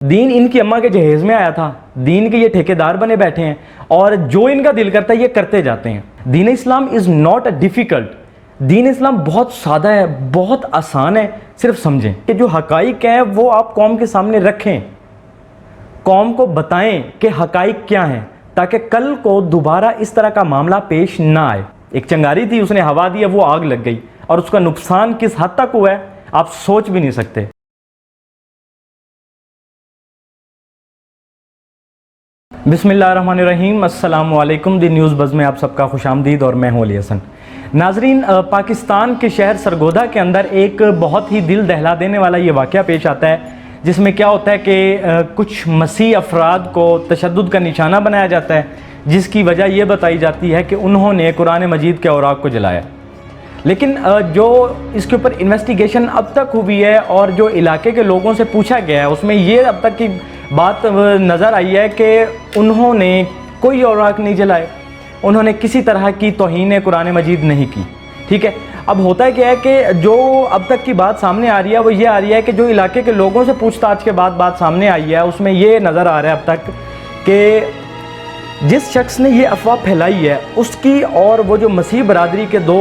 दीन इनकी अम्मा के जहेज में आया था, दीन के ये ठेकेदार बने बैठे हैं और जो इनका दिल करता है ये करते जाते हैं। दीन इस्लाम इज़ नॉट अ डिफ़िकल्ट, दीन इस्लाम बहुत सादा है, बहुत आसान है। सिर्फ समझें कि जो हकाइक हैं वो आप कौम के सामने रखें, कौम को बताएं कि हकाइक क्या हैं, ताकि कल को दोबारा इस तरह का मामला पेश ना आए। एक चिंगारी थी, उसने हवा दिया, वो आग लग गई और उसका नुकसान किस हद तक हुआ है आप सोच भी नहीं सकते। बिस्मिल्लाहिर्रहमानिर्रहीम, अस्सलामु अलैकुम। दी न्यूज़ बज़ में आप सबका खुशामदीद और मैं हूं अली हसन। नाजरीन, पाकिस्तान के शहर सरगोदा के अंदर एक बहुत ही दिल दहला देने वाला ये वाक़या पेश आता है, जिसमें क्या होता है कि कुछ मसीह अफराद को तशद्दुद का निशाना बनाया जाता है, जिसकी वजह यह बताई जाती है कि उन्होंने कुरान मजीद के औराक को जलाया। लेकिन जो इसके ऊपर इन्वेस्टिगेशन अब तक हुई है और जो इलाके के लोगों से पूछा गया है, उसमें ये अब तक की बात नज़र आई है कि उन्होंने कोई औराक नहीं जलाए, उन्होंने किसी तरह की तौहीन कुरान मजीद नहीं की। ठीक है, अब होता है क्या है कि जो अब तक की बात सामने आ रही है वो ये आ रही है कि जो इलाके के लोगों से पूछताछ के बाद बात सामने आई है, उसमें ये नज़र आ रहा है अब तक कि जिस शख्स ने ये अफवाह फैलाई है उसकी और वो जो मसीह बरादरी के दो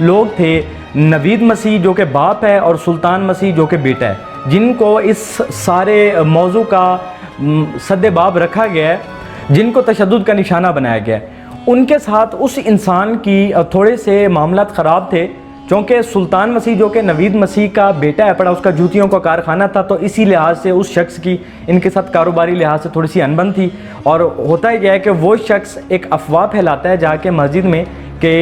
लोग थे, नवीद मसीह जो कि बाप है और सुल्तान मसीह जो कि बेटा है, जिनको इस सारे मौजू का सद्देबाब रखा गया है, जिनको तशद्दुद का निशाना बनाया गया है, उनके साथ उस इंसान की थोड़े से मामलात ख़राब थे। क्योंकि सुल्तान मसीह जो कि नवीद मसीह का बेटा है, पड़ा उसका जूतियों का कारखाना था, तो इसी लिहाज से उस शख्स की इनके साथ कारोबारी लिहाज से थोड़ी सी अनबन थी। और होता ही क्या है कि वो शख्स एक अफवाह फैलाता है जाके मस्जिद में कि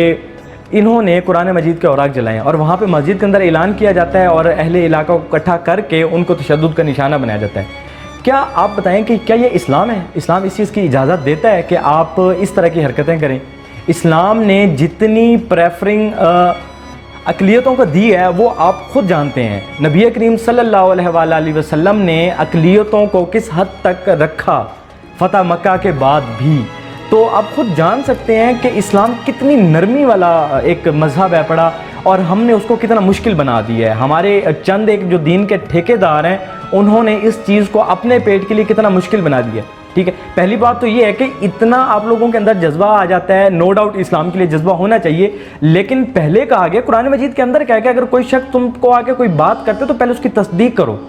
इन्होंने कुरान मजीद के औराक जलाए, और वहाँ पे मस्जिद के अंदर ऐलान किया जाता है और अहले इलाका को इकट्ठा करके उनको तशद्दुद का निशाना बनाया जाता है। क्या आप बताएं कि क्या ये इस्लाम है? इस्लाम इस चीज़ की इजाज़त देता है कि आप इस तरह की हरकतें करें? इस्लाम ने जितनी प्रेफरिंग अक़लियतों को दी है वो आप ख़ुद जानते हैं। नबी करीम सल्लल्लाहु अलैहि वसल्लम ने अक़लियतों को किस हद तक रखा फ़तह मक्का के बाद भी, तो आप ख़ुद जान सकते हैं कि इस्लाम कितनी नरमी वाला एक मज़हब है पड़ा, और हमने उसको कितना मुश्किल बना दिया है। हमारे चंद एक जो दीन के ठेकेदार हैं, उन्होंने इस चीज़ को अपने पेट के लिए कितना मुश्किल बना दिया। ठीक है, पहली बात तो ये है कि इतना आप लोगों के अंदर जज्बा आ जाता है, नो डाउट इस्लाम के लिए जज्बा होना चाहिए, लेकिन पहले कहा गया कुरान मजीद के अंदर क्या है कि अगर कोई शख्स तुमको आके कोई बात करते तो पहले उसकी तस्दीक करो,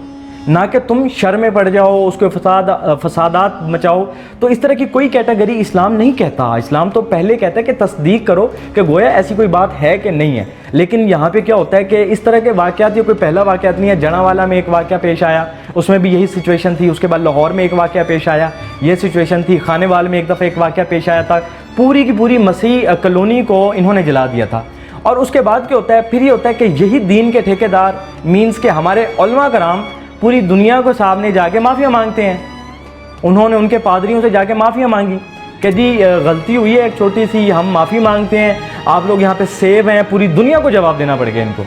ना कि तुम शर में पड़ जाओ, उसके फसादात मचाओ। तो इस तरह की कोई कैटेगरी इस्लाम नहीं कहता। इस्लाम तो पहले कहता है कि तस्दीक करो कि गोया ऐसी कोई बात है कि नहीं है। लेकिन यहाँ पे क्या होता है कि इस तरह के वाक़यात, ये कोई पहला वाक़यात नहीं है। जनावाला में एक वाक़या पेश आया, उसमें भी यही सिचुएशन थी। उसके बाद लाहौर में एक वाक़या पेश आया, ये सिचुएशन थी। खानेवाल में एक दफ़ा एक वाक़या पेश आया था, पूरी की पूरी मसीह कॉलोनी को इन्होंने जला दिया था। और उसके बाद क्या होता है, फिर ये होता है कि यही दीन के ठेकेदार मीन्स के हमारे उलमा कराम पूरी दुनिया को सामने जाके माफ़िया मांगते हैं। उन्होंने उनके पादरियों से जाके माफ़िया मांगी कि जी गलती हुई है एक छोटी सी, हम माफ़ी मांगते हैं, आप लोग यहाँ पे सेव हैं, पूरी दुनिया को जवाब देना पड़ गया इनको।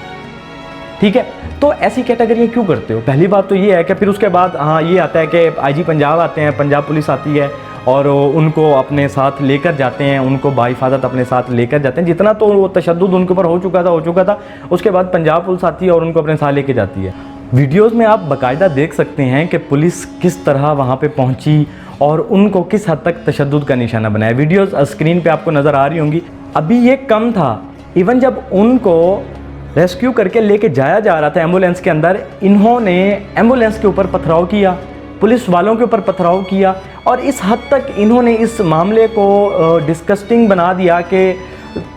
ठीक है, तो ऐसी कैटेगरियाँ क्यों करते हो? पहली बात तो ये है कि फिर उसके बाद हाँ ये आता है कि आईजी पंजाब आते हैं, पंजाब पुलिस आती है और उनको अपने साथ लेकर जाते हैं, उनको बाहिफाजत अपने साथ लेकर जाते हैं। जितना तो वो तशद्दुद उनके ऊपर हो चुका था। उसके बाद पंजाब पुलिस आती है और उनको अपने साथ लेके जाती है। वीडियोस में आप बाकायदा देख सकते हैं कि पुलिस किस तरह वहाँ पे पहुँची और उनको किस हद तक तशद्दुद का निशाना बनाया। वीडियोस स्क्रीन पे आपको नज़र आ रही होंगी। अभी ये कम था, इवन जब उनको रेस्क्यू करके लेके जाया जा रहा था एम्बुलेंस के अंदर, इन्होंने एम्बुलेंस के ऊपर पथराव किया, पुलिस वालों के ऊपर पथराव किया, और इस हद तक इन्होंने इस मामले को डिस्कस्टिंग बना दिया कि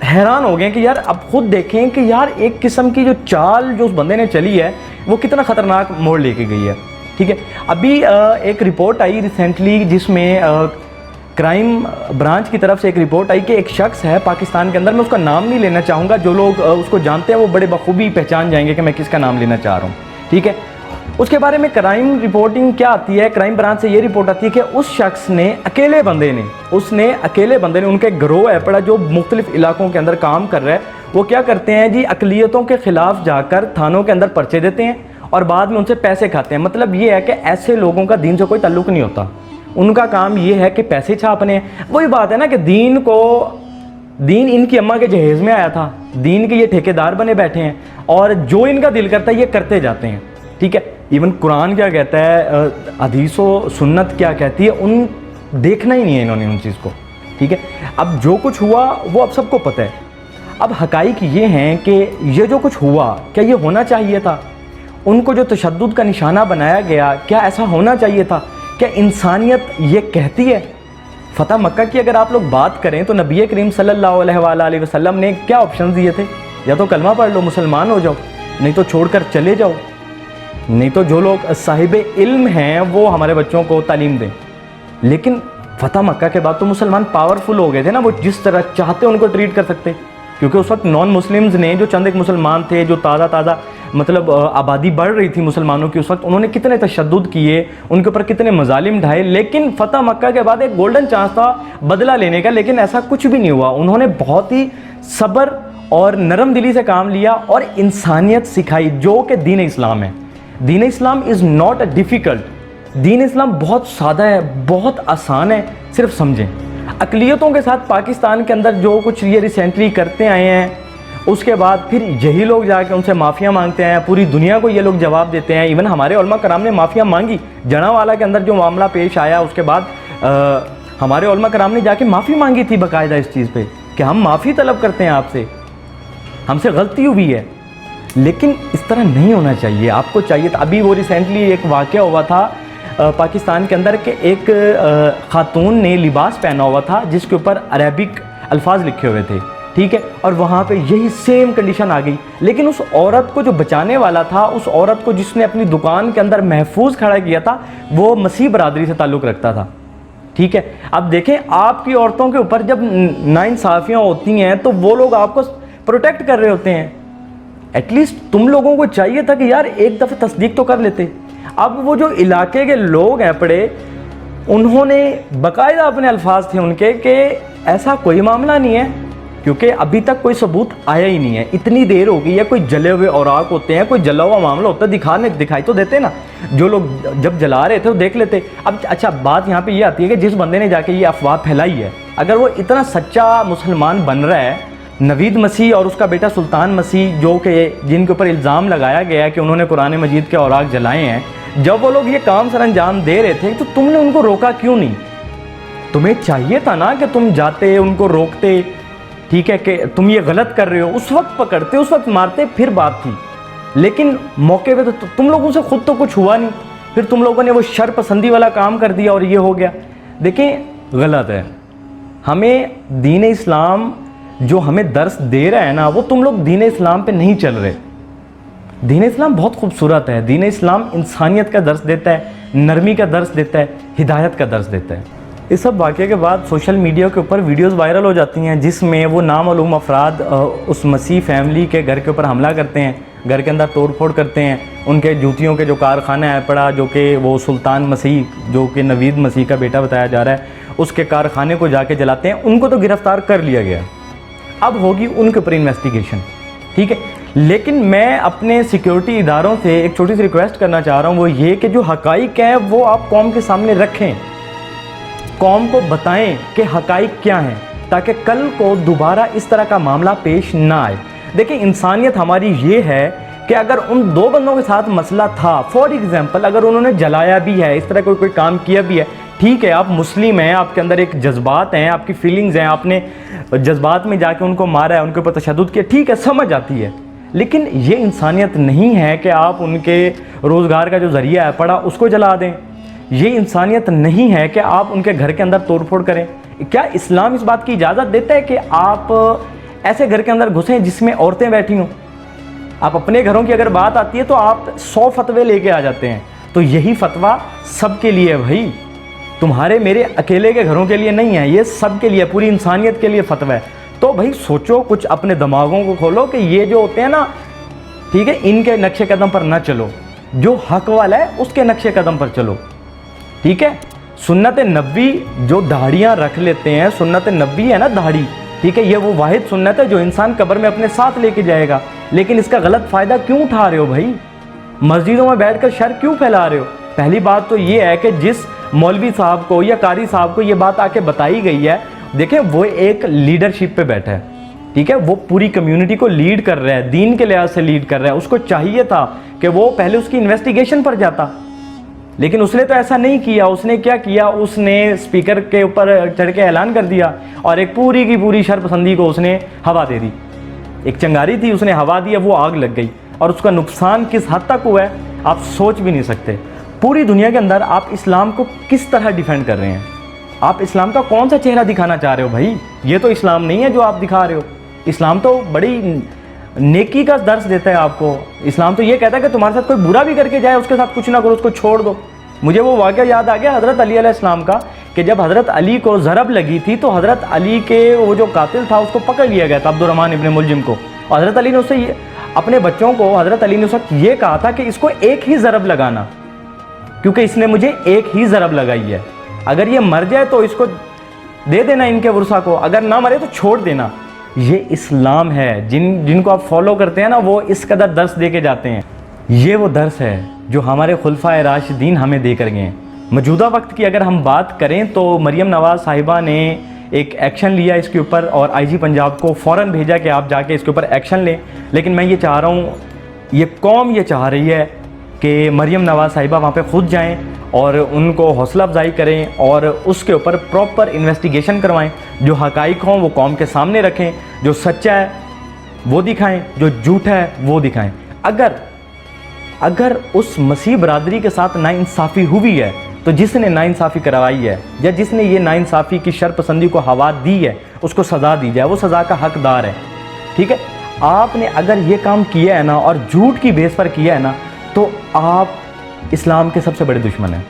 हैरान हो गए कि यार अब खुद देखें कि यार एक किस्म की जो चाल जो उस बंदे ने चली है वो कितना ख़तरनाक मोड़ लेके गई है। ठीक है, अभी एक रिपोर्ट आई रिसेंटली जिसमें क्राइम ब्रांच की तरफ से एक रिपोर्ट आई कि एक शख्स है पाकिस्तान के अंदर, मैं उसका नाम नहीं लेना चाहूँगा, जो लोग उसको जानते हैं वो बड़े बखूबी पहचान जाएंगे कि मैं किसका नाम लेना चाह रहा हूँ। ठीक है, उसके बारे में क्राइम रिपोर्टिंग क्या आती है, क्राइम ब्रांच से ये रिपोर्ट आती है कि उस शख्स ने अकेले बंदे ने उनके गिरोह है पड़ा जो मुख्तलिफ इलाकों के अंदर काम कर रहा है, वो क्या करते हैं जी, अक़लियतों के ख़िलाफ़ जाकर थानों के अंदर पर्चे देते हैं और बाद में उनसे पैसे खाते हैं। मतलब ये है कि ऐसे लोगों का दीन से कोई ताल्लुक़ नहीं होता, उनका काम ये है कि पैसे छापने हैं। वही बात है ना कि दीन इनकी अम्मा के जहेज़ में आया था, दीन के ये ठेकेदार बने बैठे हैं और जो इनका दिल करता है ये करते जाते हैं। ठीक है, इवन कुरान क्या कहता है, हदीस व सुन्नत क्या कहती है, उन देखना ही नहीं है इन्होंने उन चीज़ को। ठीक है, अब जो कुछ हुआ वो अब सबको पता है। अब हकाइक ये हैं कि ये जो कुछ हुआ क्या ये होना चाहिए था? उनको जो तशद्दुद का निशाना बनाया गया क्या ऐसा होना चाहिए था? क्या इंसानियत ये कहती है? फ़तह मक्का की अगर आप लोग बात करें तो नबी करीम सल्लल्लाहु अलैहि वसल्लम ने क्या ऑप्शन दिए थे? या तो कलमा पढ़ लो, मुसलमान हो जाओ, नहीं तो छोड़कर चले जाओ, नहीं तो जो लोग साहिब इल्म हैं वो हमारे बच्चों को तालीम दें। लेकिन फ़तह मक्का के बाद तो मुसलमान पावरफुल हो गए थे ना, वो जिस तरह चाहते उनको ट्रीट कर सकते, क्योंकि उस वक्त नॉन मुस्लिम्स ने, जो चंद एक मुसलमान थे, जो ताज़ा मतलब आबादी बढ़ रही थी मुसलमानों की उस वक्त, उन्होंने कितने तशद्दुद किए, उनके ऊपर कितने मजालिम ढाए। लेकिन फ़तह मक्का के बाद एक गोल्डन चांस था बदला लेने का, लेकिन ऐसा कुछ भी नहीं हुआ। उन्होंने बहुत ही सब्र और नरम दिली से काम लिया और इंसानियत सिखाई, जो कि दीन इस्लाम है। दीन इस्लाम इज़ नॉट अ डिफ़िकल्ट। दीन इस्लाम बहुत सादा है, बहुत आसान है, सिर्फ समझें। अक़लियतों के साथ पाकिस्तान के अंदर जो कुछ ये रिसेंटली करते आए हैं, उसके बाद फिर यही लोग जाके उनसे माफ़िया मांगते हैं, पूरी दुनिया को ये लोग जवाब देते हैं। इवन हमारे उलमा कराम ने माफ़िया मांगी, जनावाला के अंदर जो मामला पेश आया उसके बाद हमारे उलमा कराम ने जाके माफ़ी मांगी थी बाकायदा इस चीज़ पे कि हम माफ़ी तलब करते हैं आपसे, हमसे गलती हुई है। लेकिन इस तरह नहीं होना चाहिए। आपको चाहिए था, अभी वो रिसेंटली एक वाक़या हुआ था पाकिस्तान के अंदर के एक खातून ने लिबास पहना हुआ था जिसके ऊपर अरबिक अल्फाज लिखे हुए थे, ठीक है, और वहाँ पे यही सेम कंडीशन आ गई। लेकिन उस औरत को जो बचाने वाला था, उस औरत को जिसने अपनी दुकान के अंदर महफूज खड़ा किया था, वो मसीह बरादरी से ताल्लुक़ रखता था। ठीक है, अब देखें आपकी औरतों के ऊपर जब नाइंसाफ़ियाँ होती हैं तो वो लोग आपको प्रोटेक्ट कर रहे होते हैं। एटलीस्ट तुम लोगों को चाहिए था कि यार एक दफ़े तस्दीक तो कर लेते। अब वो जो इलाके के लोग हैं पड़े, उन्होंने बाकायदा अपने अल्फाज थे उनके कि ऐसा कोई मामला नहीं है, क्योंकि अभी तक कोई सबूत आया ही नहीं है। इतनी देर हो गई है, कोई जले हुए औराक होते हैं, कोई जला हुआ मामला होता है, दिखाई तो देते ना, जो लोग जब जला रहे थे वो देख लेते। अब अच्छा बात यहाँ पे ये आती है कि जिस बंदे ने जाके ये अफवाह फैलाई है, अगर वो इतना सच्चा मुसलमान बन रहा है, नवीद मसीह और उसका बेटा सुल्तान मसीह, जो कि जिनके ऊपर इल्ज़ाम लगाया गया है कि उन्होंने कुरान मजीद के औराक जलाए हैं, जब वो लोग ये काम सर अंजाम दे रहे थे तो तुमने उनको रोका क्यों नहीं? तुम्हें चाहिए था ना कि तुम जाते उनको रोकते, ठीक है, कि तुम ये गलत कर रहे हो, उस वक्त पकड़ते, उस वक्त मारते, फिर बात थी। लेकिन मौके पे तो तुम लोगों से खुद तो कुछ हुआ नहीं, फिर तुम लोगों ने वो शर पसंदी वाला काम कर दिया और ये हो गया। देखें गलत है। हमें दीन इस्लाम जो हमें दर्स दे रहा है ना, वो तुम लोग दीन इस्लाम पे नहीं चल रहे। दीन इस्लाम बहुत खूबसूरत है। दीन इस्लाम इंसानियत का दर्स देता है, नरमी का दर्स देता है, हिदायत का दर्स देता है। इस सब वाक़े के बाद सोशल मीडिया के ऊपर वीडियोस वायरल हो जाती हैं जिसमें वो नामालूम अफराद उस मसीह फैमिली के घर के ऊपर हमला करते हैं, घर के अंदर तोड़ फोड़ करते हैं, उनके जूतियों के जो कारखाना है पड़ा, जो कि वो सुल्तान मसीह, जो कि नवीद मसीह का बेटा बताया जा रहा है, उसके कारखाने को जाके जलाते हैं। उनको तो गिरफ़्तार कर लिया गया, अब होगी उनके ऊपर इन्वेस्टिगेशन, ठीक है। लेकिन मैं अपने सिक्योरिटी इदारों से एक छोटी सी रिक्वेस्ट करना चाह रहा हूँ, वो ये कि जो हकाइक हैं वो आप कौम के सामने रखें, कौम को बताएं कि हकाइक क्या हैं, ताकि कल को दोबारा इस तरह का मामला पेश ना आए। देखिए इंसानियत हमारी ये है कि अगर उन दो बंदों के साथ मसला था, फॉर एग्जांपल अगर उन्होंने जलाया भी है, इस तरह कोई काम किया भी है, ठीक है, आप मुस्लिम हैं, आपके अंदर एक जज्बात हैं, आपकी फीलिंग्स हैं, आपने जज्बात में जाके उनको मारा है, उनके ऊपर तशद्दुद किया, ठीक है, समझ आती है। लेकिन ये इंसानियत नहीं है कि आप उनके रोज़गार का जो ज़रिया है पड़ा उसको जला दें। ये इंसानियत नहीं है कि आप उनके घर के अंदर तोड़फोड़ करें। क्या इस्लाम इस बात की इजाज़त देता है कि आप ऐसे घर के अंदर घुसें जिसमें औरतें बैठी हों? आप अपने घरों की अगर बात आती है तो आप 100 फतवे लेके आ जाते हैं। तो यही फतवा सबके लिए है भाई, तुम्हारे मेरे अकेले के घरों के लिए नहीं है, ये सब के लिए, पूरी इंसानियत के लिए फतवा है। तो भाई सोचो, कुछ अपने दिमागों को खोलो कि ये जो होते हैं ना, ठीक है, इनके नक्शे कदम पर ना चलो, जो हक वाला है उसके नक्शे कदम पर चलो, ठीक है। सुन्नत नबी जो दाढ़ियाँ रख लेते हैं, सुन्नत नबी है ना दाढ़ी, ठीक है, ये वो वाहिद सुन्नत है जो इंसान कब्र में अपने साथ लेके जाएगा। लेकिन इसका गलत फ़ायदा क्यों उठा रहे हो भाई? मस्जिदों में बैठकर शर क्यों फैला रहे हो? पहली बात तो ये है कि जिस मौलवी साहब को या कारी साहब को ये बात आके बताई गई है, देखें वो एक लीडरशिप पे बैठा है, ठीक है, वो पूरी कम्युनिटी को लीड कर रहा है, दीन के लिहाज से लीड कर रहा है। उसको चाहिए था कि वो पहले उसकी इन्वेस्टिगेशन पर जाता, लेकिन उसने तो ऐसा नहीं किया। उसने क्या किया, उसने स्पीकर के ऊपर चढ़ के ऐलान कर दिया और एक पूरी की पूरी शरपसंदी को उसने हवा दे दी। एक चिंगारी थी, उसने हवा दी, वो आग लग गई और उसका नुकसान किस हद तक हुआ है आप सोच भी नहीं सकते। पूरी दुनिया के अंदर आप इस्लाम को किस तरह डिफेंड कर रहे हैं? आप इस्लाम का कौन सा चेहरा दिखाना चाह रहे हो भाई? ये तो इस्लाम नहीं है जो आप दिखा रहे हो। इस्लाम तो बड़ी नेकी का दर्स देता है आपको। इस्लाम तो ये कहता है कि तुम्हारे साथ कोई बुरा भी करके जाए उसके साथ कुछ ना करो, उसको छोड़ दो। मुझे वो वाक़या याद आ गया हज़रत अली अलैहिस्सलाम का, कि जब हज़रत अली को ज़रब लगी थी तो हज़रत अली के वो जो कातिल था उसको पकड़ लिया गया था, अब्दुर्रहमान इब्न मुलजिम को। और हज़रत अली ने उससे अपने बच्चों को, हज़रत अली ने उस वक्त ये कहा था कि इसको एक ही ज़रब लगाना, क्योंकि इसने मुझे एक ही ज़रब लगाई है। अगर ये मर जाए तो इसको दे देना इनके वरसा को, अगर ना मरे तो छोड़ देना। ये इस्लाम है। जिनको आप फॉलो करते हैं ना, वो इस कदर दर्स दे के जाते हैं। ये वो दर्स है जो हमारे खुलफाए राशिदीन हमें दे कर गए हैं। मौजूदा वक्त की अगर हम बात करें तो मरियम नवाज़ साहिबा ने एक एक्शन लिया इसके ऊपर और आईजी पंजाब को फ़ौरन भेजा कि आप जाके इसके ऊपर एक्शन लें। लेकिन मैं ये चाह रहा हूँ, ये कौम ये चाह रही है कि मरियम नवाज़ साहिबा वहाँ पे ख़ुद जाएं और उनको हौसला अफजाई करें और उसके ऊपर प्रॉपर इन्वेस्टिगेशन करवाएं। जो हक़ाइक़ हों वो कौम के सामने रखें, जो सच्चा है वो दिखाएं, जो झूठा है वो दिखाएं। अगर उस मसीह बरादरी के साथ नाइंसाफ़ी हुई है तो जिसने नाइंसाफ़ी करवाई है या जिसने ये नाइंसाफ़ी की शरपसंदी को हवा दी है उसको सज़ा दी जाए, वो सज़ा का हकदार है। ठीक है, आपने अगर ये काम किया है ना और झूठ की बेस पर किया है ना, तो आप इस्लाम के सबसे बड़े दुश्मन हैं।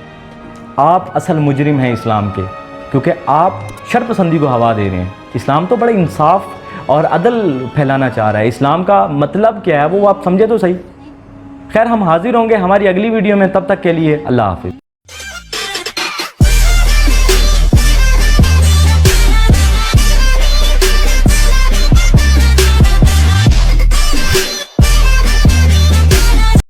आप असल मुजरिम हैं इस्लाम के, क्योंकि आप शरपसंदी को हवा दे रहे हैं। इस्लाम तो बड़ा इंसाफ और अदल फैलाना चाह रहा है। इस्लाम का मतलब क्या है वो आप समझे तो सही। खैर, हम हाजिर होंगे हमारी अगली वीडियो में, तब तक के लिए अल्लाह हाफिज़।